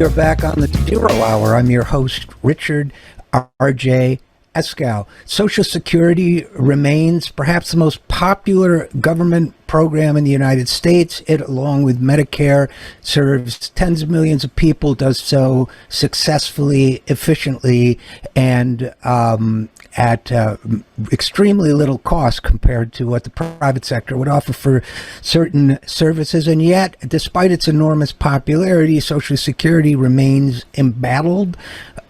You're back on the Zero Hour. I'm your host, Richard RJ Eskow. Social Security remains perhaps the most popular government program in the United States. It, along with Medicare, serves tens of millions of people, does so successfully, efficiently, and at extremely little cost compared to what the private sector would offer for certain services. And yet, despite its enormous popularity, Social Security remains embattled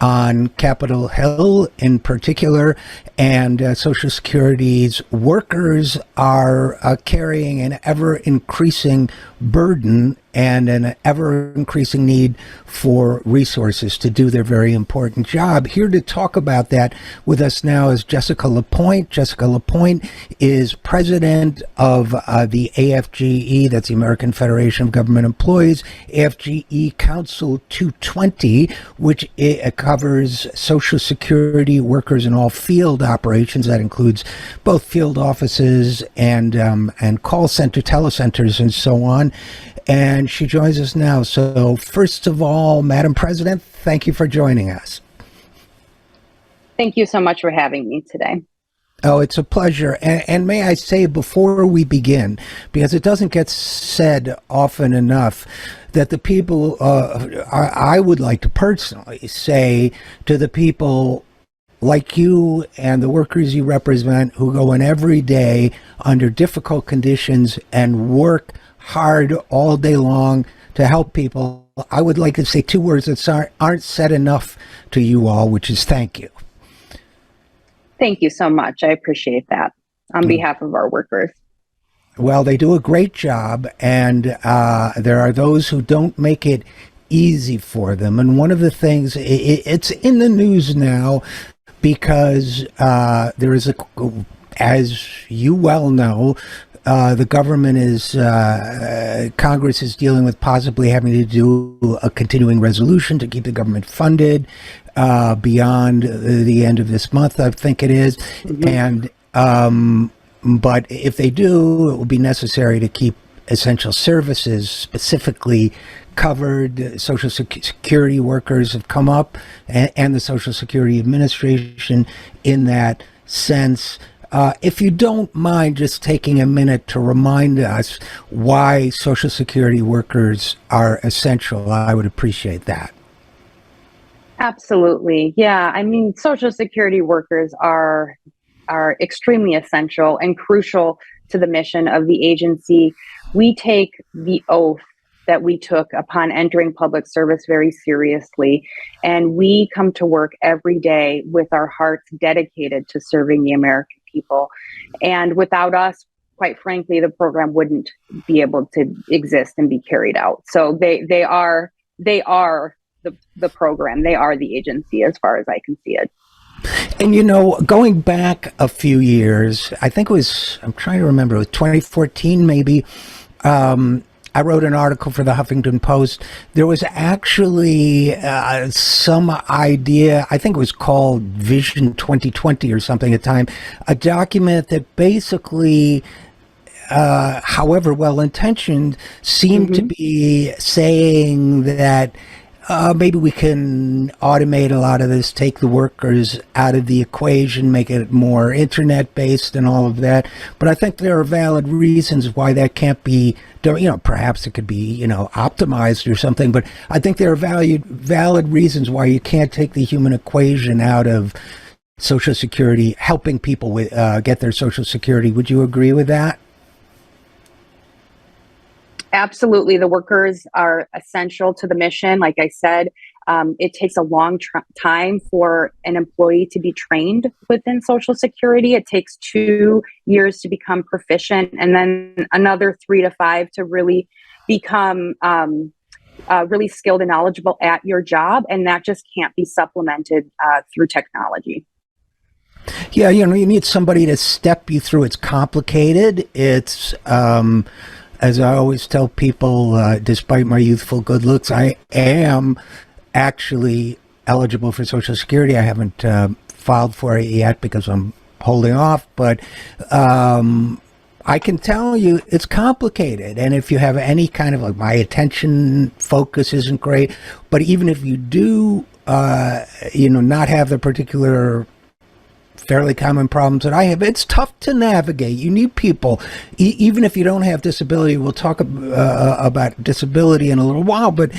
on Capitol Hill in particular, and Social Security's workers are carrying an ever-increasing burden and an ever-increasing need for resources to do their very important job. Here to talk about that with us now is Jessica LaPointe. Jessica LaPointe is president of the AFGE, that's the American Federation of Government Employees, AFGE Council 220, which covers Social Security workers in all field operations. That includes both field offices and call center, telecenters, and so on. And she joins us now. So first of all, Madam President, thank you for joining us. Thank you so much for having me today. Oh, it's a pleasure. And may I say before we begin, because it doesn't get said often enough, that the people, I would like to personally say to the people like you and the workers you represent who go in every day under difficult conditions and work hard all day long to help people, I would like to say two words that aren't said enough to you all, which is thank you. Thank you so much. I appreciate that on behalf of our workers. Well, they do a great job, and there are those who don't make it easy for them. And one of the things, it's in the news now because there is as you well know, the government Congress is dealing with possibly having to do a continuing resolution to keep the government funded beyond the end of this month, I think it is. Mm-hmm. And but if they do, it will be necessary to keep essential services specifically covered. Social Security workers have come up, and the Social Security Administration in that sense. If you don't mind just taking a minute to remind us why Social Security workers are essential, I would appreciate that. Absolutely. Yeah. I mean, Social Security workers are extremely essential and crucial to the mission of the agency. We take the oath that we took upon entering public service very seriously, and we come to work every day with our hearts dedicated to serving the American people. And without us, quite frankly, the program wouldn't be able to exist and be carried out. So they are the program. They are the agency as far as I can see it. And, you know, going back a few years, I think it was, I'm trying to remember, it was 2014 maybe, I wrote an article for the Huffington Post. There was actually some idea, I think it was called Vision 2020 or something at the time, a document that basically, however well-intentioned, seemed to be saying that maybe we can automate a lot of this, take the workers out of the equation, make it more internet-based and all of that. But I think there are valid reasons why that can't be, you know, perhaps it could be, you know, optimized or something. But I think there are valid reasons why you can't take the human equation out of Social Security, helping people with get their Social Security. Would you agree with that? Absolutely. The workers are essential to the mission. Like I said, it takes a long time for an employee to be trained within Social Security. It takes 2 years to become proficient, and then another 3 to 5 to really become really skilled and knowledgeable at your job. And that just can't be supplemented through technology. Yeah, you know, you need somebody to step you through. It's complicated. It's as I always tell people, despite my youthful good looks, I am actually eligible for Social Security. I haven't filed for it yet because I'm holding off, but I can tell you it's complicated. And if you have any kind of like my attention focus isn't great, but even if you do, not have the particular fairly common problems that I have, it's tough to navigate. You need people, even if you don't have disability. We'll talk about disability in a little while, but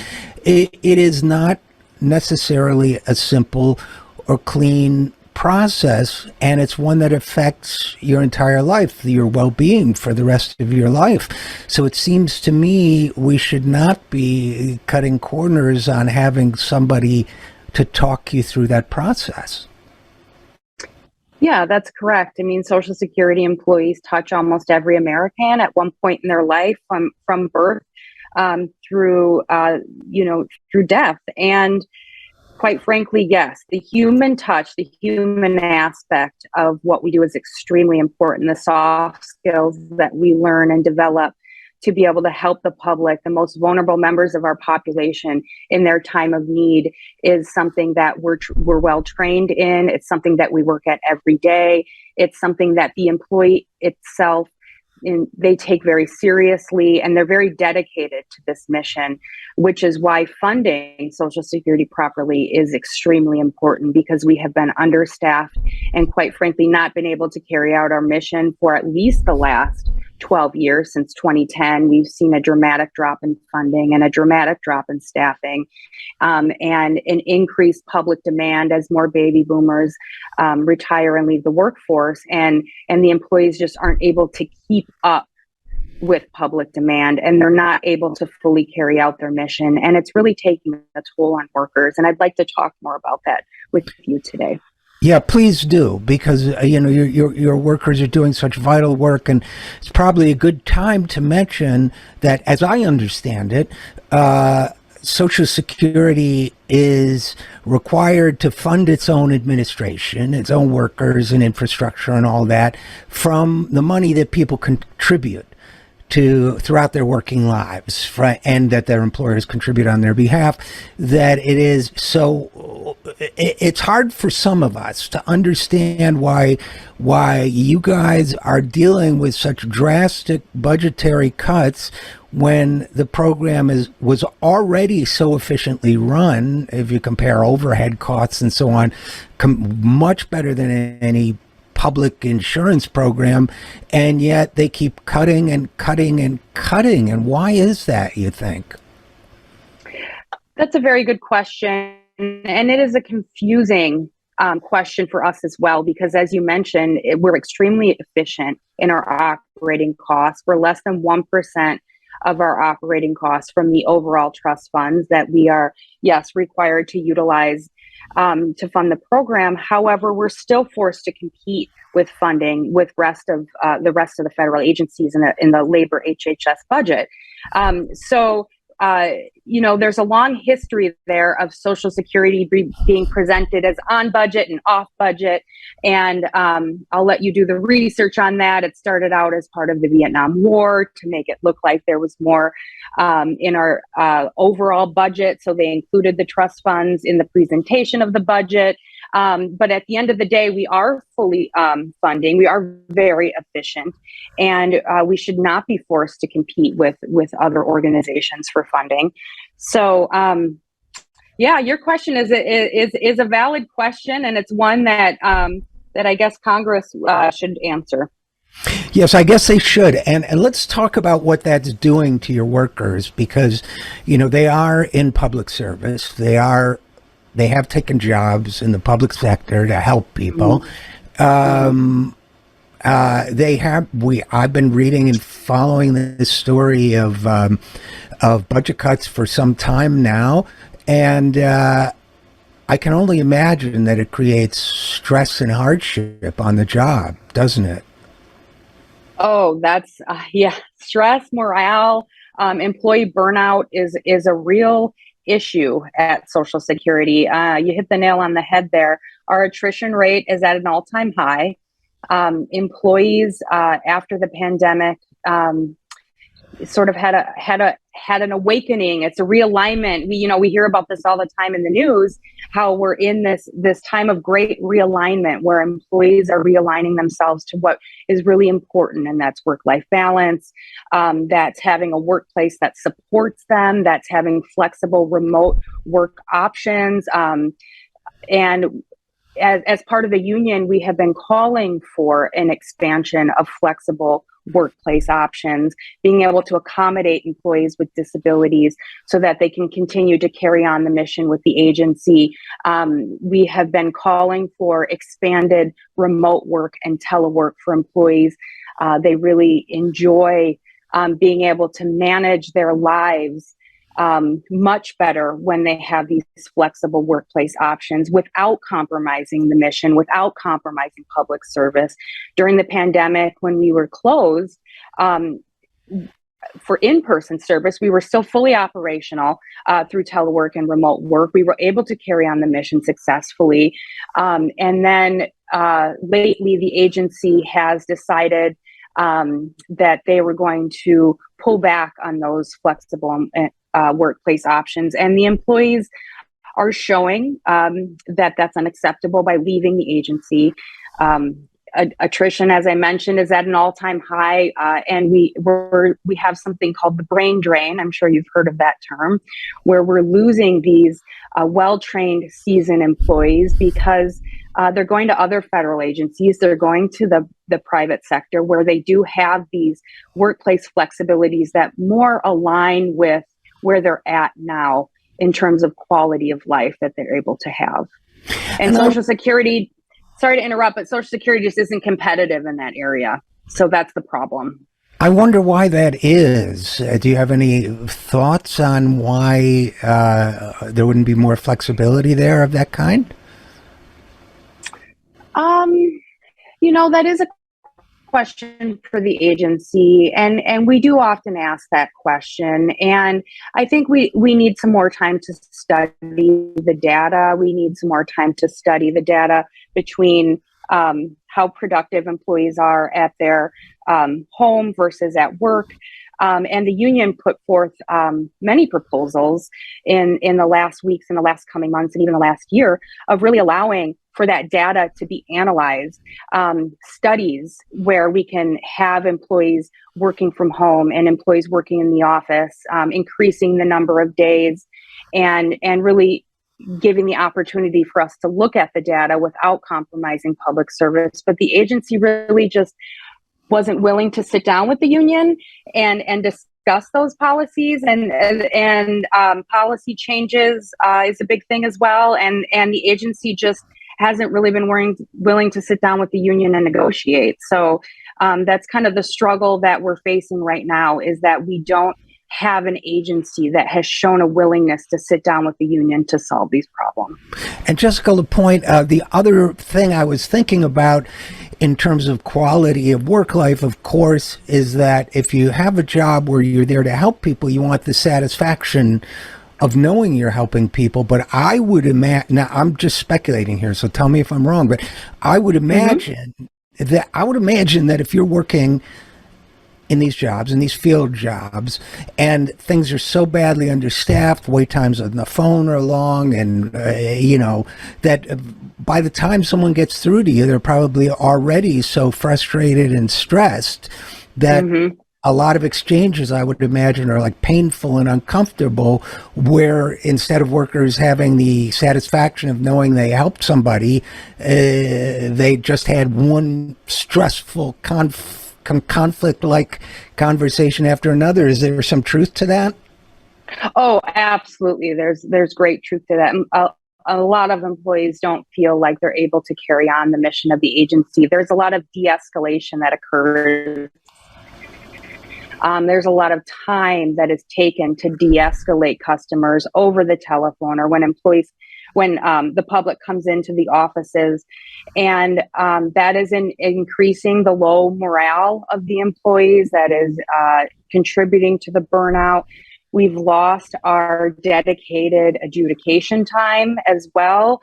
it is not necessarily a simple or clean process, and it's one that affects your entire life, your well-being for the rest of your life. So it seems to me we should not be cutting corners on having somebody to talk you through that process. Yeah, that's correct. I mean, Social Security employees touch almost every American at one point in their life, from birth through through death. And quite frankly, yes, the human touch, the human aspect of what we do is extremely important. The soft skills that we learn and develop to be able to help the public, the most vulnerable members of our population in their time of need, is something that we're well trained in. It's something that we work at every day. It's something that the employee itself, they take very seriously, and they're very dedicated to this mission, which is why funding Social Security properly is extremely important, because we have been understaffed and quite frankly not been able to carry out our mission for at least the last 12 years. Since 2010, we've seen a dramatic drop in funding and a dramatic drop in staffing, and an increased public demand as more baby boomers retire and leave the workforce, and the employees just aren't able to keep up with public demand, and they're not able to fully carry out their mission, and it's really taking a toll on workers. And I'd like to talk more about that with you today. Yeah, please do, because your workers are doing such vital work, and it's probably a good time to mention that, as I understand it, Social Security is required to fund its own administration, its own workers and infrastructure and all that, from the money that people contribute to throughout their working lives, and that their employers contribute on their behalf. That it is so, it's hard for some of us to understand why you guys are dealing with such drastic budgetary cuts when the program was already so efficiently run. If you compare overhead costs and so on, much better than any public insurance program, and yet they keep cutting and cutting and cutting. And why is that, you think? That's a very good question, and it is a confusing question for us as well, because as you mentioned, we're extremely efficient in our operating costs. We're less than 1% of our operating costs from the overall trust funds that we are, yes, required to utilize to fund the program. However, we're still forced to compete with funding with the rest of the federal agencies in the labor HHS budget. There's a long history there of Social Security being presented as on budget and off budget. And I'll let you do the research on that. It started out as part of the Vietnam War to make it look like there was more in our overall budget. So they included the trust funds in the presentation of the budget. But at the end of the day, we are fully funding. We are very efficient, and we should not be forced to compete with other organizations for funding. So, your question is a valid question, and it's one that I guess Congress should answer. Yes, I guess they should. And let's talk about what that's doing to your workers, because, they are in public service. They have taken jobs in the public sector to help people. Mm-hmm. I've been reading and following this story of budget cuts for some time now, and I can only imagine that it creates stress and hardship on the job, doesn't it? Oh, that's stress, morale, employee burnout is a real issue at Social Security. You hit the nail on the head there. Our attrition rate is at an all-time high. Employees after the pandemic sort of had an awakening. It's a realignment. We hear about this all the time in the news, how we're in this time of great realignment where employees are realigning themselves to what is really important, and that's work-life balance. That's having a workplace that supports them. That's having flexible remote work options. And as part of the union, we have been calling for an expansion of flexible workplace options, being able to accommodate employees with disabilities so that they can continue to carry on the mission with the agency. We have been calling for expanded remote work and telework for employees. They really enjoy being able to manage their lives much better when they have these flexible workplace options without compromising the mission, without compromising public service. During the pandemic, when we were closed for in-person service, we were still fully operational through telework and remote work. We were able to carry on the mission successfully. And then lately, the agency has decided that they were going to pull back on those flexible workplace options, and the employees are showing that that's unacceptable by leaving the agency. Attrition, as I mentioned, is at an all-time high, and we have something called the brain drain. I'm sure you've heard of that term, where we're losing these well-trained, seasoned employees because they're going to other federal agencies. They're going to the private sector where they do have these workplace flexibilities that more align with where they're at now in terms of quality of life that they're able to have. And Social Security, sorry to interrupt, but Social Security just isn't competitive in that area. So that's the problem. I wonder why that is. Do you have any thoughts on why there wouldn't be more flexibility there of that kind? That is a question for the agency, and we do often ask that question, and I think we need some more time to study the data. We need some more time to study the data between how productive employees are at their home versus at work. And the union put forth many proposals in the last weeks, in the last coming months, and even the last year of really allowing for that data to be analyzed, studies where we can have employees working from home and employees working in the office, increasing the number of days, and really giving the opportunity for us to look at the data without compromising public service. But the agency really just wasn't willing to sit down with the union and discuss those policies, and policy changes is a big thing as well. And the agency just hasn't really been willing to sit down with the union and negotiate. So that's kind of the struggle that we're facing right now, is that we don't have an agency that has shown a willingness to sit down with the union to solve these problems. And Jessica, LaPointe, the other thing I was thinking about in terms of quality of work life, of course, is that if you have a job where you're there to help people, you want the satisfaction of knowing you're helping people. But I would imagine, now I'm just speculating here, so tell me if I'm wrong, but I would imagine that if you're working in these jobs, in these field jobs, and things are so badly understaffed, wait times on the phone are long, and that by the time someone gets through to you, they're probably already so frustrated and stressed that a lot of exchanges, I would imagine, are like painful and uncomfortable, where instead of workers having the satisfaction of knowing they helped somebody, they just had one stressful conflict-like conversation after another. Is there some truth to that? Oh, absolutely. There's great truth to that. A lot of employees don't feel like they're able to carry on the mission of the agency. There's a lot of de-escalation that occurs. There's a lot of time that is taken to de-escalate customers over the telephone, or when the public comes into the offices, and that is increasing the low morale of the employees. That is contributing to the burnout. We've lost our dedicated adjudication time as well,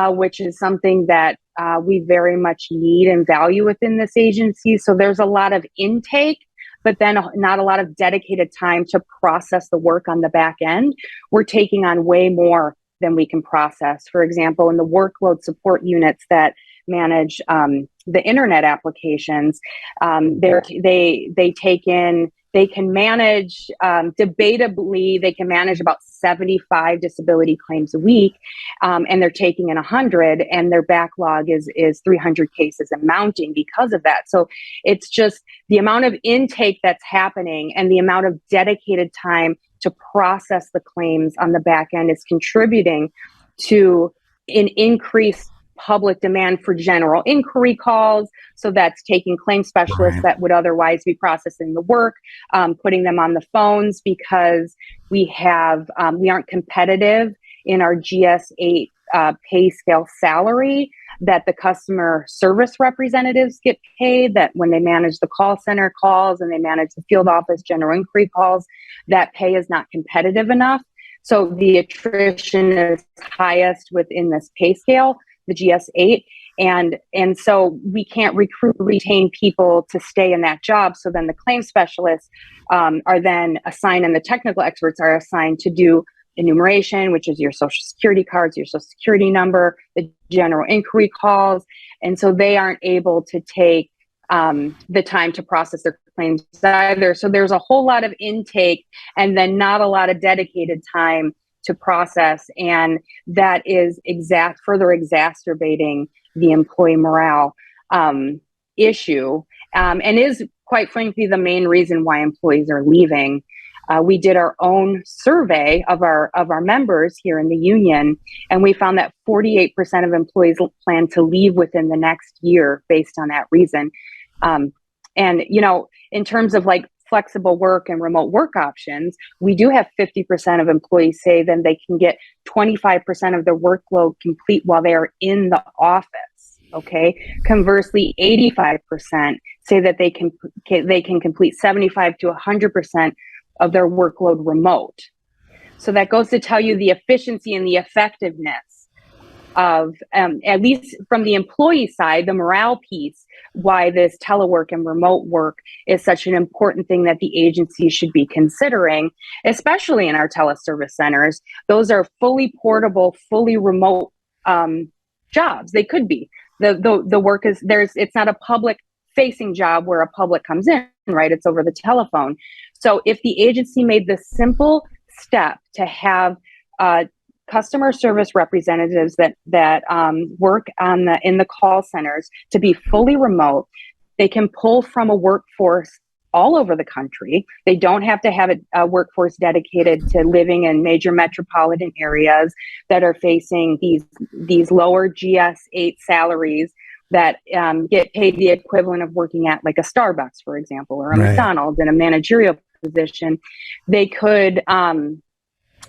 which is something that we very much need and value within this agency. So there's a lot of intake but then not a lot of dedicated time to process the work on the back end. We're taking on way more than we can process. For example, in the workload support units that manage the internet applications, they can manage, debatably, they can manage about 75 disability claims a week, and they're taking in 100, and their backlog is 300 cases and mounting because of that. So it's just the amount of intake that's happening and the amount of dedicated time to process the claims on the back end is contributing to an increased public demand for general inquiry calls. So that's taking claim specialists that would otherwise be processing the work, putting them on the phones, because we aren't competitive in our GS8 pay scale salary that the customer service representatives get paid, that when they manage the call center calls and they manage the field office general inquiry calls, that pay is not competitive enough. So the attrition is highest within this pay scale, the GS8. And so we can't retain people to stay in that job. So then the claim specialists are then assigned, and the technical experts are assigned to do enumeration, which is your social security cards, your social security number, the general inquiry calls. And so they aren't able to take the time to process their claims either. So there's a whole lot of intake and then not a lot of dedicated time to process. And that is further exacerbating the employee morale issue, and is, quite frankly, the main reason why employees are leaving. We did our own survey of our members here in the union, and we found that 48% of employees plan to leave within the next year based on that reason. And, in terms of like flexible work and remote work options, we do have 50% of employees say then they can get 25% of their workload complete while they are in the office. Okay. Conversely, 85% say that they can complete 75 to 100% of their workload remote. So that goes to tell you the efficiency and the effectiveness of, at least from the employee side, the morale piece, why this telework and remote work is such an important thing that the agency should be considering, especially in our teleservice centers. Those are fully portable, fully remote jobs. They could be. The work is it's not a public facing job where a public comes in, right? It's over the telephone. So if the agency made the simple step to have customer service representatives that work in the call centers to be fully remote, they can pull from a workforce all over the country. They don't have to have a workforce dedicated to living in major metropolitan areas that are facing these lower GS8 salaries that get paid the equivalent of working at like a Starbucks, for example, or a McDonald's in a managerial position. They could,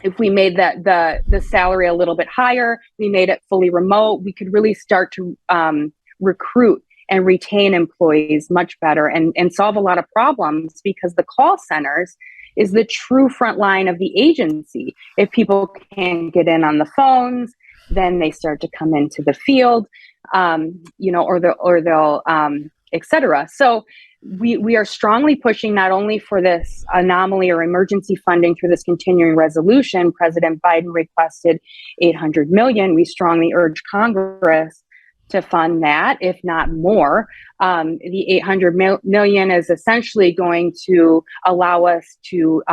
if we made the salary a little bit higher, we made it fully remote, we could really start to recruit and retain employees much better and solve a lot of problems, because the call centers is the true front line of the agency. If people can't get in on the phones, then they start to come into the field, or they'll, et cetera. So we are strongly pushing not only for this anomaly or emergency funding through this continuing resolution. President Biden requested $800 million. We strongly urge Congress to fund that, if not more. The $800 million is essentially going to allow us to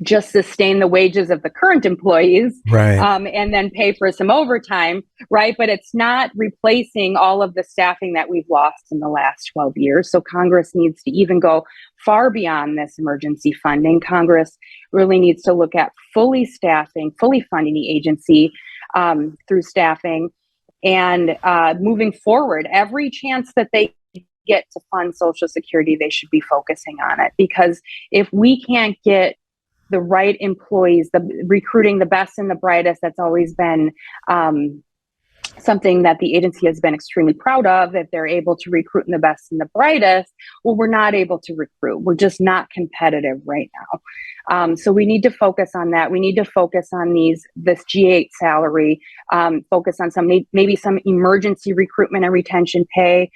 just sustain the wages of the current employees, and then pay for some overtime, right? But it's not replacing all of the staffing that we've lost in the last 12 years. So Congress needs to even go far beyond this emergency funding. Congress really needs to look at fully funding the agency through staffing, and moving forward, every chance that they get to fund Social Security, they should be focusing on it. Because if we can't get the right employees, recruiting the best and the brightest, that's always been something that the agency has been extremely proud of, that they're able to recruit the best and the brightest. Well, we're not able to recruit. We're just not competitive right now. So we need to focus on that. We need to focus on this G8 salary, focus on maybe some emergency recruitment and retention pay,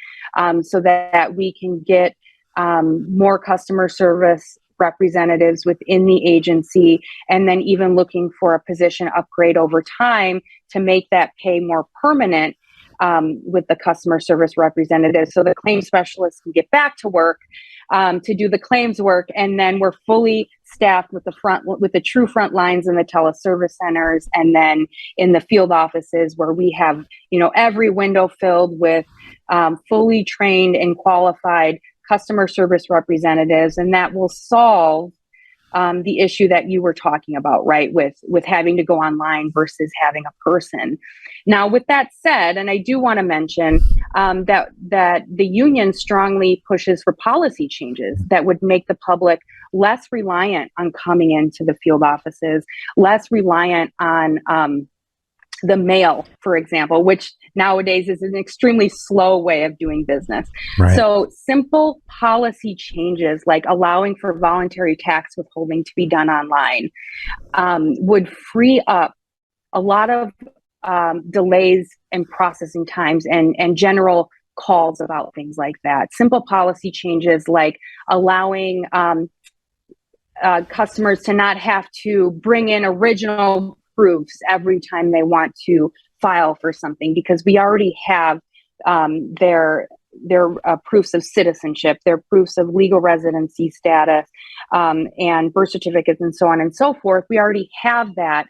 so that we can get more customer service representatives within the agency, and then even looking for a position upgrade over time to make that pay more permanent with the customer service representatives, so the claim specialists can get back to work to do the claims work, and then we're fully staffed with the true front lines in the teleservice centers, and then in the field offices where we have every window filled with fully trained and qualified customer service representatives, and that will solve the issue that you were talking about, right? With having to go online versus having a person. Now, with that said, and I do want to mention that the union strongly pushes for policy changes that would make the public less reliant on coming into the field offices, less reliant on the mail, for example, which nowadays is an extremely slow way of doing business. Right. So simple policy changes like allowing for voluntary tax withholding to be done online would free up a lot of delays in processing times and general calls about things like that. Simple policy changes like allowing customers to not have to bring in original proofs every time they want to file for something, because we already have their proofs of citizenship, their proofs of legal residency status, and birth certificates, and so on and so forth. We already have that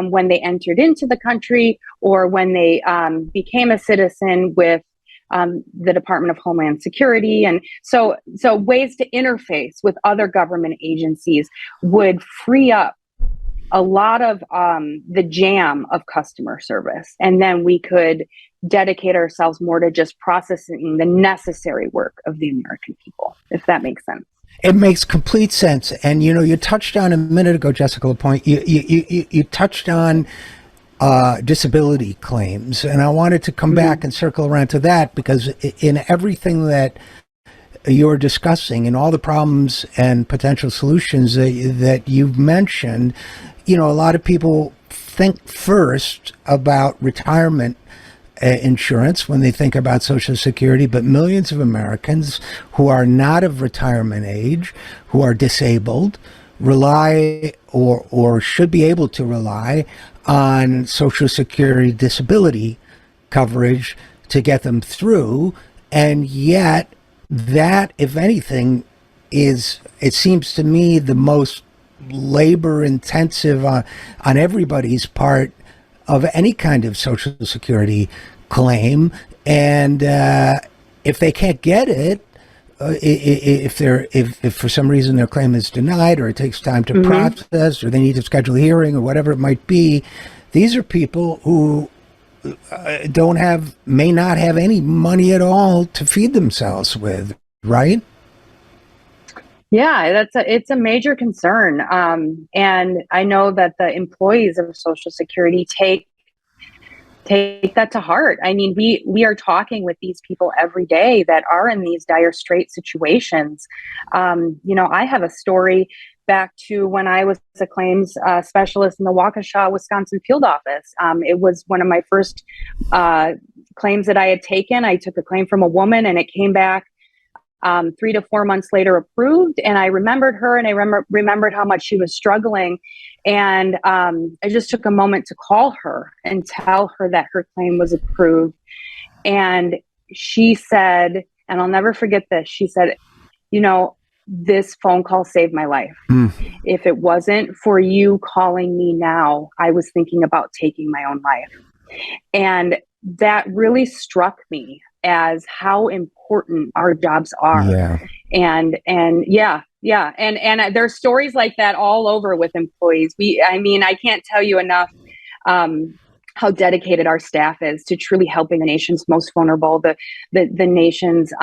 when they entered into the country or when they became a citizen with the Department of Homeland Security. And so ways to interface with other government agencies would free up a lot of the jam of customer service. And then we could dedicate ourselves more to just processing the necessary work of the American people, if that makes sense. It makes complete sense. And, you touched on a minute ago, Jessica LaPointe, you touched on disability claims. And I wanted to come back and circle around to that, because in everything that you're discussing and all the problems and potential solutions that you've mentioned, a lot of people think first about retirement insurance when they think about Social Security, but millions of Americans who are not of retirement age, who are disabled, rely or should be able to rely on Social Security disability coverage to get them through. And yet that, if anything, is, it seems to me, the most labor intensive on everybody's part of any kind of Social Security claim. And if they can't get it, if for some reason their claim is denied, or it takes time to process, or they need to schedule a hearing, or whatever it might be, these are people who may not have any money at all to feed themselves with, right? Yeah, it's a major concern. And I know that the employees of Social Security take that to heart. I mean, we are talking with these people every day that are in these dire straight situations. I have a story back to when I was a claims specialist in the Waukesha, Wisconsin field office. It was one of my first claims that I had taken. I took a claim from a woman, and it came back 3 to 4 months later approved. And I remembered her, and I remembered how much she was struggling. And I just took a moment to call her and tell her that her claim was approved. And she said, and I'll never forget this, she said, this phone call saved my life. If it wasn't for you calling me now, I was thinking about taking my own life. And that really struck me as how important our jobs are. Yeah. And there's stories like that all over with employees. I can't tell you enough how dedicated our staff is to truly helping the nation's most vulnerable, the nation's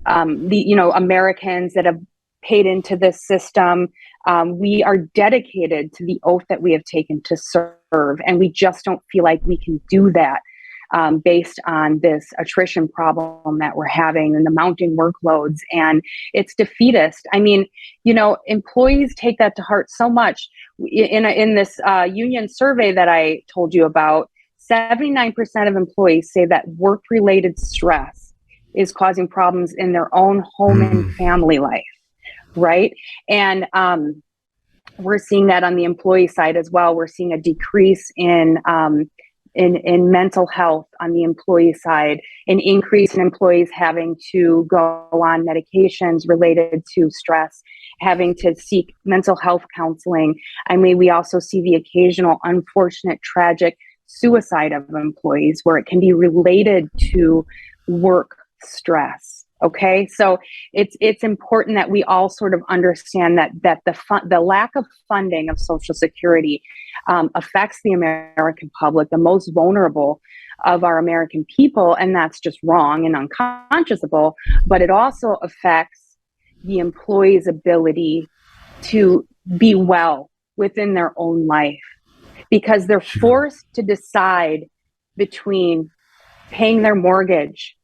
Americans that have paid into this system. We are dedicated to the oath that we have taken to serve, and we just don't feel like we can do that based on this attrition problem that we're having and the mounting workloads, and it's defeatist. I mean, employees take that to heart so much. In this union survey that I told you about, 79% of employees say that work-related stress is causing problems in their own home and family life, right? And we're seeing that on the employee side as well. We're seeing a decrease in mental health on the employee side, an increase in employees having to go on medications related to stress, having to seek mental health counseling. I mean, we also see the occasional unfortunate, tragic suicide of employees where it can be related to work stress. Okay, so it's important that we all sort of understand that the lack of funding of Social Security affects the American public, the most vulnerable of our American people, and that's just wrong and unconscionable. But it also affects the employee's ability to be well within their own life, because they're forced to decide between paying their mortgage,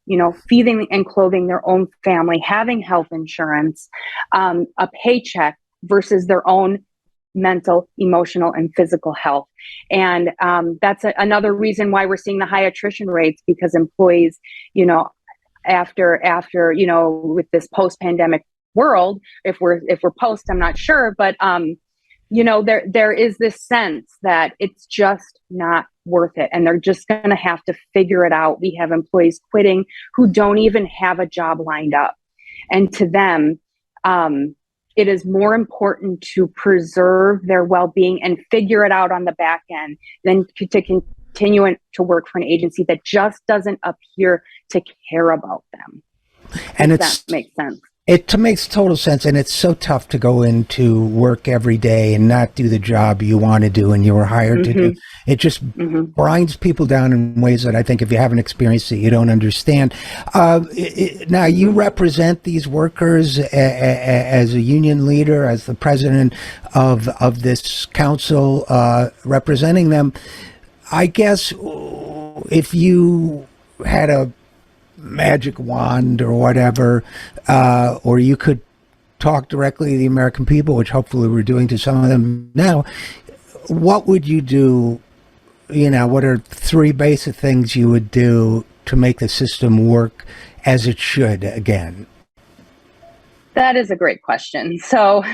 feeding and clothing their own family, having health insurance, a paycheck versus their own mental, emotional, and physical health. And that's another reason why we're seeing the high attrition rates, because employees, after with this post-pandemic world, if we're post, I'm not sure, but there is this sense that it's just not worth it, and they're just going to have to figure it out. We have employees quitting who don't even have a job lined up, and to them, it is more important to preserve their well-being and figure it out on the back end than to continue to work for an agency that just doesn't appear to care about them. And that makes sense. It makes total sense, and it's so tough to go into work every day and not do the job you want to do and you were hired to do. It just grinds people down in ways that I think if you haven't experienced it, you don't understand. Now, you represent these workers as a union leader, as the president of this council, representing them. I guess if you had a magic wand or whatever, or you could talk directly to the American people, which hopefully we're doing to some of them now, what would you do? What are three basic things you would do to make the system work as it should again? That is a great question. So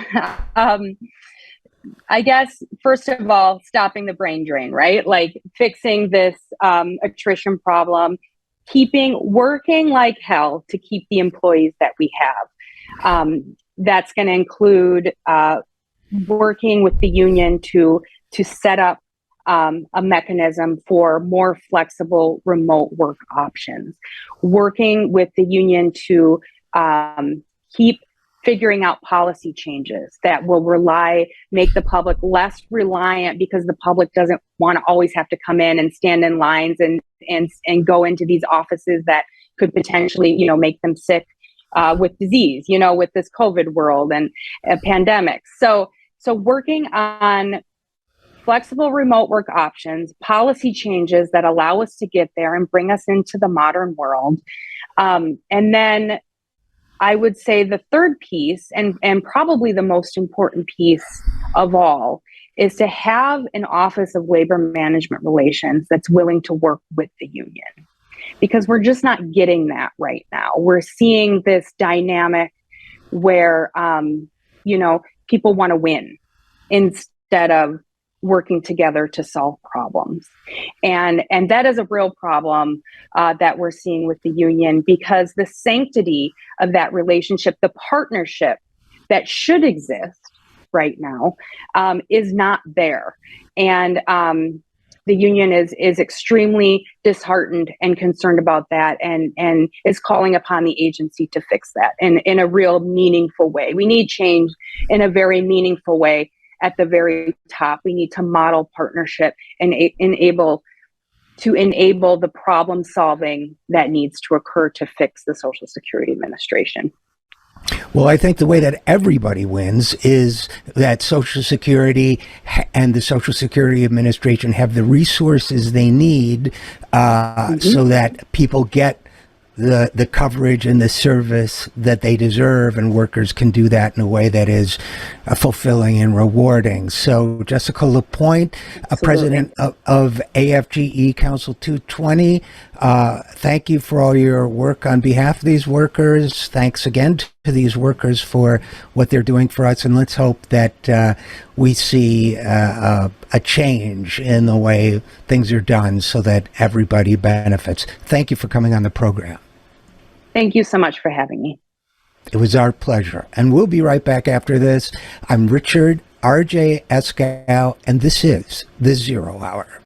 I guess, first of all, stopping the brain drain, right? Like fixing this attrition problem, working like hell to keep the employees that we have. That's going to include working with the union to set up a mechanism for more flexible remote work options, working with the union to keep figuring out policy changes that will make the public less reliant, because the public doesn't want to always have to come in and stand in lines and go into these offices that could potentially, make them sick with disease, with this COVID world and a pandemic. So working on flexible remote work options, policy changes that allow us to get there and bring us into the modern world. And then I would say the third piece, and probably the most important piece of all, is to have an Office of Labor Management Relations that's willing to work with the union, because we're just not getting that right now. We're seeing this dynamic where, people want to win instead of working together to solve problems. And that is a real problem that we're seeing with the union, because the sanctity of that relationship, the partnership that should exist right now, is not there. And the union is extremely disheartened and concerned about that, and is calling upon the agency to fix that in a real meaningful way. We need change in a very meaningful way. At the very top, we need to model partnership and enable the problem solving that needs to occur to fix the Social Security Administration. Well, I think the way that everybody wins is that Social Security and the Social Security Administration have the resources they need so that people get the coverage and the service that they deserve, and workers can do that in a way that is fulfilling and rewarding. So Jessica LaPointe, president of AFGE Council 220, Thank you for all your work on behalf of these workers. Thanks again to these workers for what they're doing for us. And let's hope that we see a change in the way things are done so that everybody benefits. Thank you for coming on the program. Thank you so much for having me. It was our pleasure. And we'll be right back after this. I'm Richard RJ Eskow, and this is The Zero Hour.